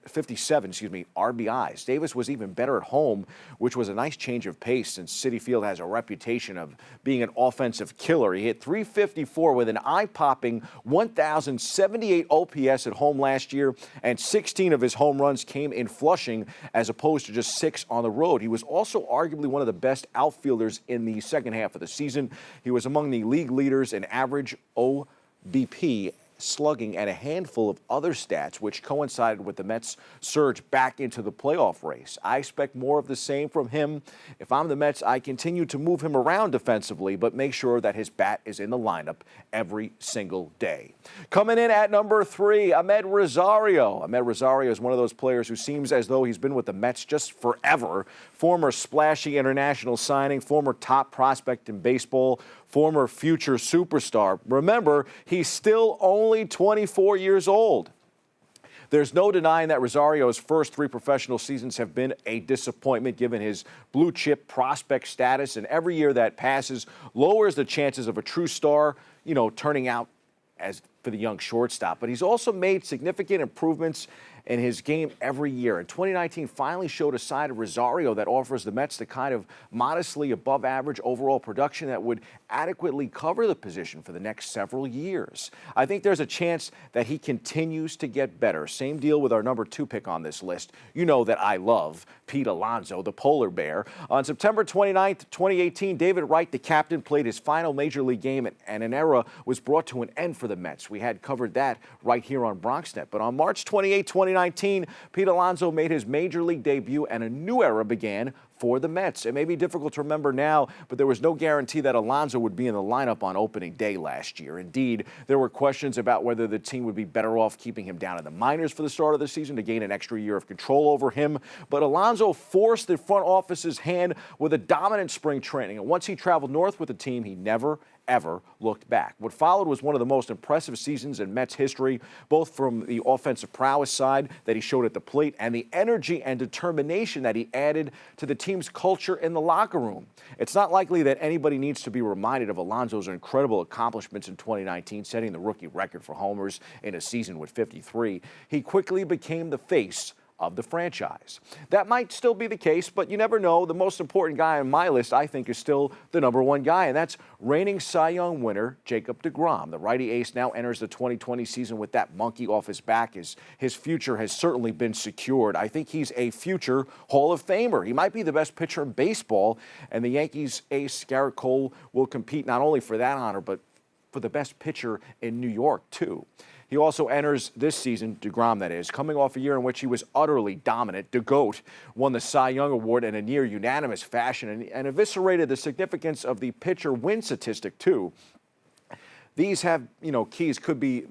RBIs. Davis was even better at home, which was a nice change of pace since Citi Field has a reputation of being an offensive killer. He hit .354 with an eye-popping 1,078 OPS at home last year, and 16 of his home runs came in Flushing as opposed to just 6 on the road. He was also arguably one of the best outfielders in the second half of the season. He was among the league leaders in average OBP, slugging, and a handful of other stats, which coincided with the Mets' surge back into the playoff race. I expect more of the same from him. If I'm the Mets, I continue to move him around defensively, but make sure that his bat is in the lineup every single day. Coming in at number 3, Ahmed Rosario. Ahmed Rosario is one of those players who seems as though he's been with the Mets just forever. Former splashy international signing, former top prospect in baseball, former future superstar. Remember, he's still only 24 years old. There's no denying that Rosario's first 3 professional seasons have been a disappointment given his blue chip prospect status, and every year that passes lowers the chances of a true star, turning out as for the young shortstop. But he's also made significant improvements in his game every year. And 2019 finally showed a side of Rosario that offers the Mets the kind of modestly above average overall production that would adequately cover the position for the next several years. I think there's a chance that he continues to get better. Same deal with our number 2 pick on this list. You know that I love Pete Alonso, the polar bear. On September 29th, 2018, David Wright, the captain, played his final major league game, and an era was brought to an end for the Mets. We had covered that right here on BronxNet. But on March 28, 2019, Pete Alonso made his major league debut, and a new era began for the Mets. It may be difficult to remember now, but there was no guarantee that Alonso would be in the lineup on opening day last year. Indeed, there were questions about whether the team would be better off keeping him down in the minors for the start of the season to gain an extra year of control over him. But Alonso forced the front office's hand with a dominant spring training. And once he traveled north with the team, he never ever looked back. What followed was one of the most impressive seasons in Mets history, both from the offensive prowess side that he showed at the plate and the energy and determination that he added to the team's culture in the locker room. It's not likely that anybody needs to be reminded of Alonso's incredible accomplishments in 2019, setting the rookie record for homers in a season with 53. He quickly became the face of the franchise. That might still be the case, but you never know. The most important guy on my list, I think, is still the number 1 guy, and that's reigning Cy Young winner Jacob deGrom. The righty ace now enters the 2020 season with that monkey off his back. His future has certainly been secured. I think he's a future Hall of Famer. He might be the best pitcher in baseball, and the Yankees ace Garrett Cole will compete not only for that honor, but for the best pitcher in New York, too. He also enters this season, deGrom that is, coming off a year in which he was utterly dominant. DeGoat won the Cy Young Award in a near unanimous fashion and eviscerated the significance of the pitcher win statistic, too. These have, keys could be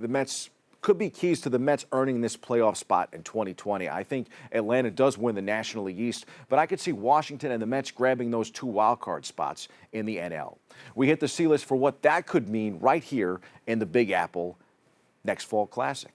keys to the Mets earning this playoff spot in 2020. I think Atlanta does win the National League East, but I could see Washington and the Mets grabbing those 2 wildcard spots in the NL. We hit the C list for what that could mean right here in the Big Apple next Fall Classic.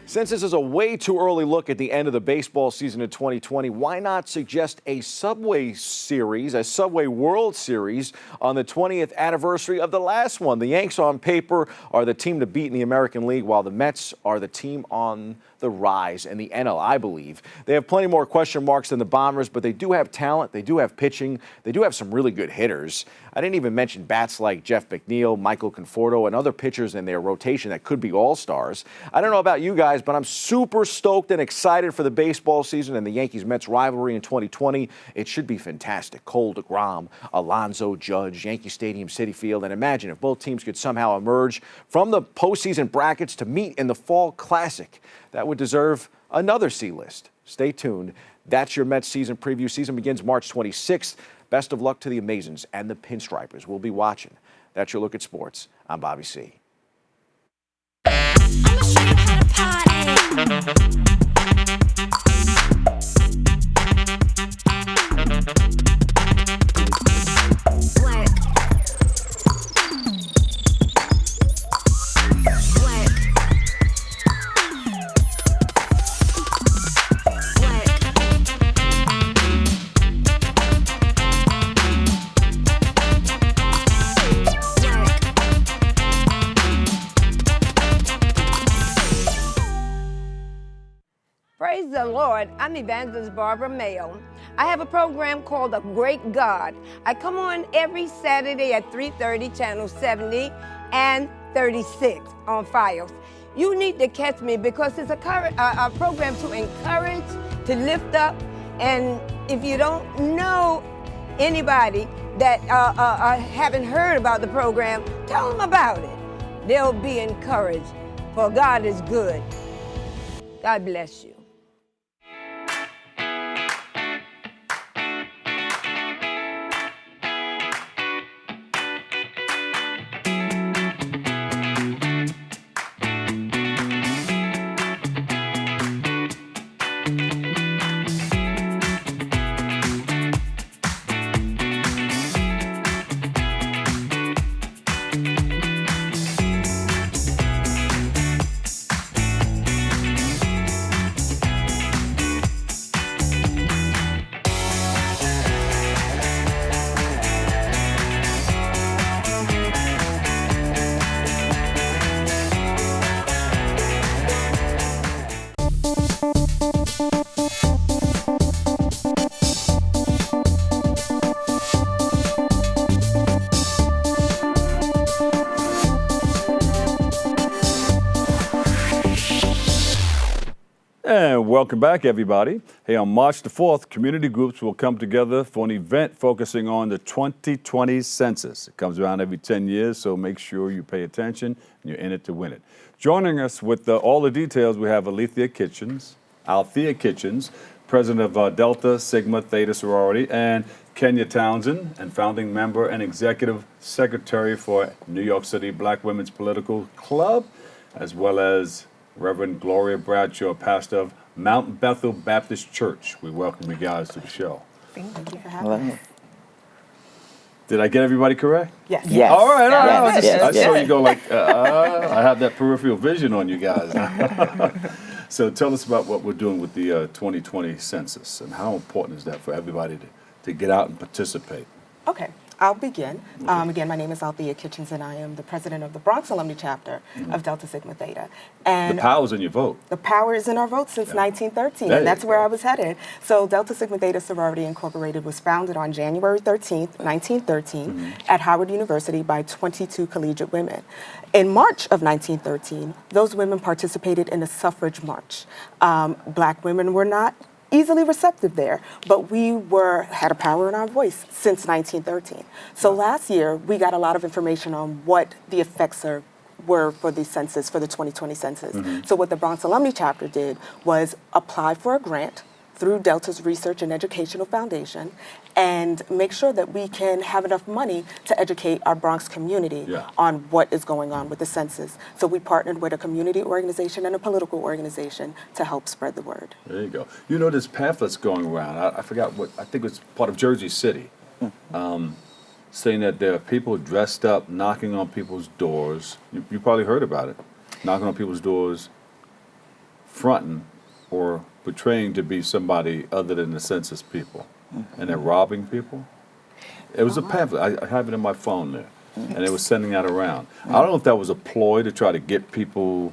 Since this is a way too early look at the end of the baseball season in 2020, why not suggest a Subway Series, a Subway World Series on the 20th anniversary of the last one? The Yanks on paper are the team to beat in the American League, while the Mets are the team on the rise in the NL, I believe. They have plenty more question marks than the Bombers, but they do have talent, they do have pitching, they do have some really good hitters. I didn't even mention bats like Jeff McNeil, Michael Conforto, and other pitchers in their rotation that could be all-stars. I don't know about you guys, but I'm super stoked and excited for the baseball season and the Yankees-Mets rivalry in 2020. It should be fantastic. Cole, deGrom, Alonso, Judge, Yankee Stadium, Citi Field, and imagine if both teams could somehow emerge from the postseason brackets to meet in the Fall Classic. That would deserve another C-list. Stay tuned. That's your Mets season preview. Season begins March 26th. Best of luck to the Amazins and the Pinstripers. We'll be watching. That's your look at sports. I'm Bobby C. Praise the Lord. I'm Evangelist Barbara Mayo. I have a program called The Great God. I come on every Saturday at 3:30, channel 70 and 36 on Files. You need to catch me because it's a program to encourage, to lift up, and if you don't know anybody that haven't heard about the program, tell them about it. They'll be encouraged, for God is good. God bless you. And welcome back, everybody. Hey, on March the 4th, community groups will come together for an event focusing on the 2020 census. It comes around every 10 years, so make sure you pay attention and you're in it to win it. Joining us with all the details, we have Althea Kitchens, president of Delta Sigma Theta Sorority, and Kenya Townsend, and founding member and executive secretary for New York City Black Women's Political Club, as well as Reverend Gloria Bradshaw, pastor of Mount Bethel Baptist Church. We welcome you guys to the show. Thank you for having us. Did I get everybody correct? Yes. Yes. All right. I saw yes. you go like, I have that peripheral vision on you guys. So tell us about what we're doing with the 2020 census and how important is that for everybody to get out and participate? Okay. I'll begin. Again, my name is Althea Kitchens, and I am the president of the Bronx Alumni Chapter of Delta Sigma Theta. And the power's in your vote. The power is in our vote since 1913, and that's where I was headed. So Delta Sigma Theta Sorority Incorporated was founded on January 13th, 1913, at Howard University by 22 collegiate women. In March of 1913, those women participated in the suffrage march. Black women were not easily receptive there, but we had a power in our voice since 1913. So last year, we got a lot of information on what the effects were for the census, for the 2020 census. So what the Bronx Alumni Chapter did was apply for a grant through Delta's Research and Educational Foundation and make sure that we can have enough money to educate our Bronx community on what is going on with the census. So we partnered with a community organization and a political organization to help spread the word. There you go. You know, there's pamphlets going around. I forgot I think it's part of Jersey City, saying that there are people dressed up knocking on people's doors. You probably heard about it. Knocking on people's doors, fronting or portraying to be somebody other than the census people, and they're robbing people. It was a pamphlet. I have it in my phone there, and it was sending that around. I don't know if that was a ploy to try to get people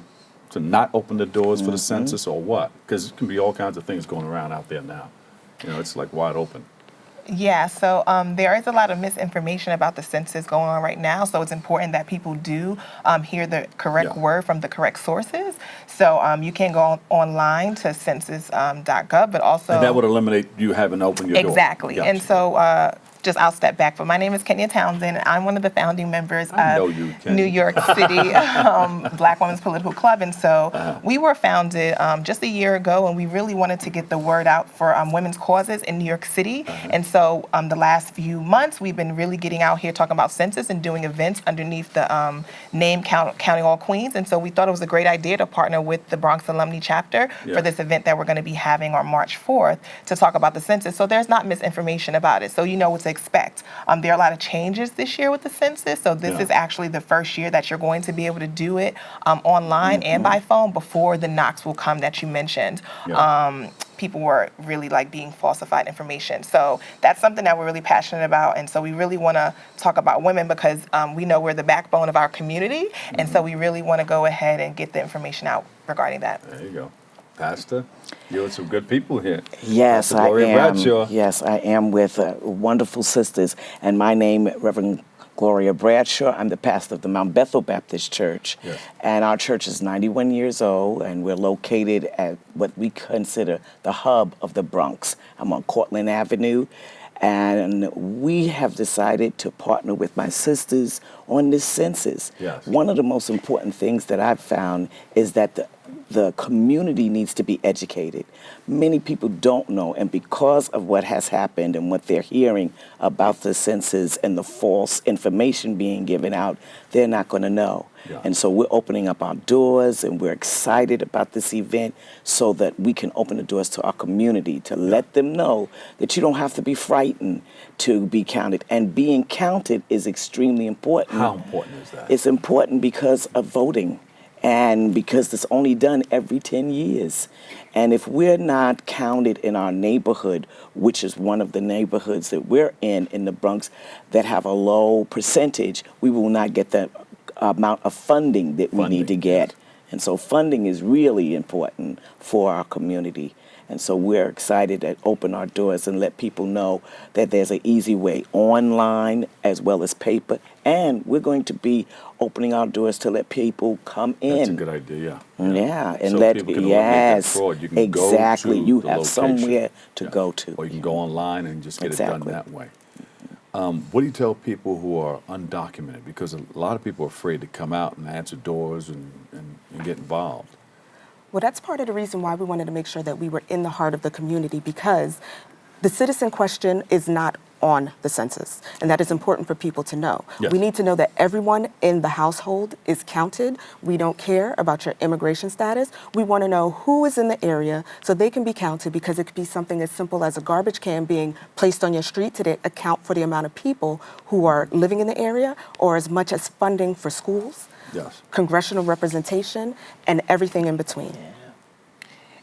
to not open the doors for the census or what, because it can be all kinds of things going around out there now. You know, it's like wide open. Yeah, so there is a lot of misinformation about the census going on right now, so it's important that people do hear the correct word from the correct sources. So you can go online to census.gov, but also... And that would eliminate you having to open your door. Exactly. Gotcha. And so just I'll step back, but my name is Kenya Townsend. I'm one of the founding members of New York City Black Women's Political Club. And so we were founded just a year ago, and we really wanted to get the word out for women's causes in New York City. And so the last few months, we've been really getting out here talking about census and doing events underneath the name Counting All Queens. And so we thought it was a great idea to partner with the Bronx Alumni Chapter for this event that we're going to be having on March 4th to talk about the census. So there's not misinformation about it. So you know what to expect. There are a lot of changes this year with the census. So this is actually the first year that you're going to be able to do it online and by phone before the knocks will come that you mentioned. People were really like being falsified information. So that's something that we're really passionate about. And so we really want to talk about women because we know we're the backbone of our community. And so we really want to go ahead and get the information out regarding that. There you go. Pastor, you're with some good people here. Yes, I am. Bradshaw. Yes, I am with wonderful sisters. And my name, Reverend Gloria Bradshaw. I'm the pastor of the Mount Bethel Baptist Church. Yes. And our church is 91 years old, and we're located at what we consider the hub of the Bronx. I'm on Cortlandt Avenue. And we have decided to partner with my sisters on this census. Yes. One of the most important things that I've found is that the community needs to be educated. Many people don't know, and because of what has happened and what they're hearing about the census and the false information being given out, they're not going to know. Yeah. And so we're opening up our doors, and we're excited about this event so that we can open the doors to our community to let them know that you don't have to be frightened to be counted. And being counted is extremely important. How important is that? It's important because of voting. And because it's only done every 10 years. And if we're not counted in our neighborhood, which is one of the neighborhoods that we're in the Bronx, that have a low percentage, we will not get the amount of funding that we need to get And so funding is really important for our community. And so we're excited to open our doors and let people know that there's an easy way online as well as paper. And we're going to be opening our doors to let people come in. That's a good idea, Yeah, and so let people can eliminate that yes, fraud. You can exactly. go to You the have location. somewhere to go to. Or you can go online and just get Exactly. it done that way. What do you tell people who are undocumented? Because a lot of people are afraid to come out and answer doors and get involved. Well, that's part of the reason why we wanted to make sure that we were in the heart of the community, because the citizen question is not on the census, and that is important for people to know. Yes. We need to know that everyone in the household is counted. We don't care about your immigration status. We want to know who is in the area so they can be counted, because it could be something as simple as a garbage can being placed on your street to account for the amount of people who are living in the area, or as much as funding for schools, Yes. congressional representation, and everything in between.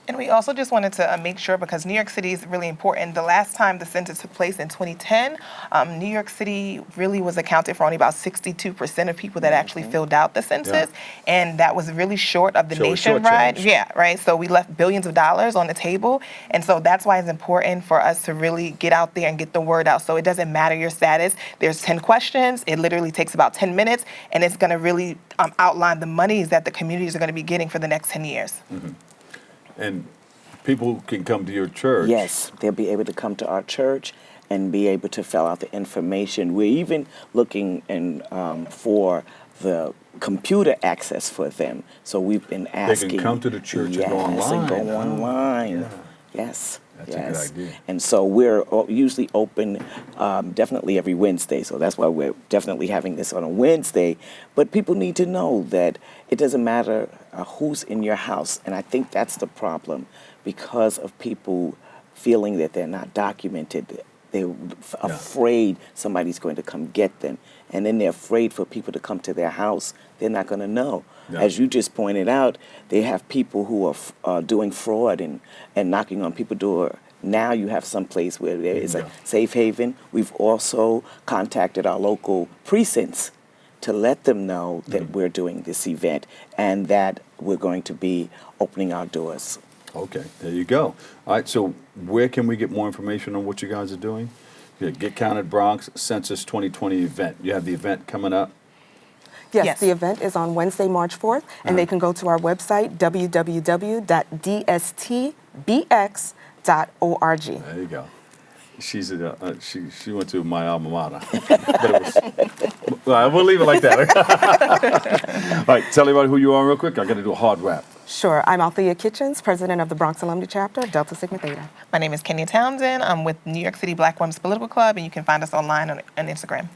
And we also just wanted to make sure, because New York City is really important. The last time the census took place in 2010, New York City really was accounted for only about 62% of people that actually filled out the census. And that was really short of the nationwide. Yeah, right. So we left billions of dollars on the table. And so that's why it's important for us to really get out there and get the word out. So it doesn't matter your status. There's 10 questions. It literally takes about 10 minutes. And it's going to really outline the monies that the communities are going to be getting for the next 10 years. Mm-hmm. And people can come to your church. Yes, they'll be able to come to our church and be able to fill out the information. We're even looking for the computer access for them. So we've been asking. They can come to the church and go online. And go online. Yes. That's a good idea. And so we're usually open definitely every Wednesday. So that's why we're definitely having this on a Wednesday. But people need to know that it doesn't matter who's in your house. And I think that's the problem, because of people feeling that they're not documented. They're afraid somebody's going to come get them. And then they're afraid for people to come to their house. They're not going to know. Yeah. As you just pointed out, they have people who are doing fraud and knocking on people's door. Now you have some place where there is a safe haven. We've also contacted our local precincts to let them know that we're doing this event and that we're going to be opening our doors. Okay, there you go. All right, so where can we get more information on what you guys are doing? Get Counted Bronx Census 2020 event. You have the event coming up? Yes, the event is on Wednesday, March 4th, and they can go to our website, www.dstbx.org. There you go. She went to my alma mater. Well, we'll leave it like that. All right, tell everybody who you are real quick. I got to do a hard rap. Sure. I'm Althea Kitchens, president of the Bronx Alumni Chapter, Delta Sigma Theta. My name is Kenya Townsend. I'm with New York City Black Women's Political Club, and you can find us online on Instagram.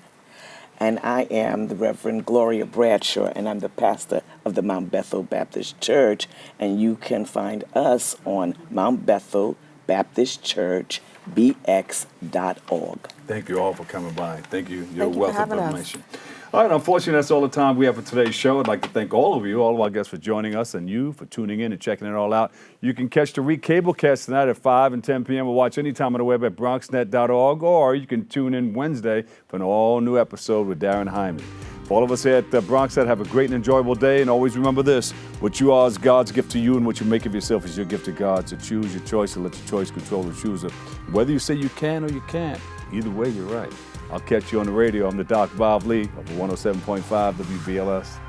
And I am the Reverend Gloria Bradshaw, and I'm the pastor of the Mount Bethel Baptist Church. And you can find us on Mount Bethel Baptist Church, bx.org. Thank you all for coming by. Thank you. Your Thank you wealth for of having information. All right, unfortunately, that's all the time we have for today's show. I'd like to thank all of you, all of our guests for joining us, and you for tuning in and checking it all out. You can catch the recablecast tonight at 5 and 10 p.m. or watch anytime on the web at bronxnet.org, or you can tune in Wednesday for an all-new episode with Darren Hyman. For all of us here at BronxNet, have a great and enjoyable day, and always remember this: what you are is God's gift to you, and what you make of yourself is your gift to God. So choose your choice and let your choice control the chooser. Whether you say you can or you can't, either way, you're right. I'll catch you on the radio. I'm the Doc Bob Lee of 107.5 WBLS.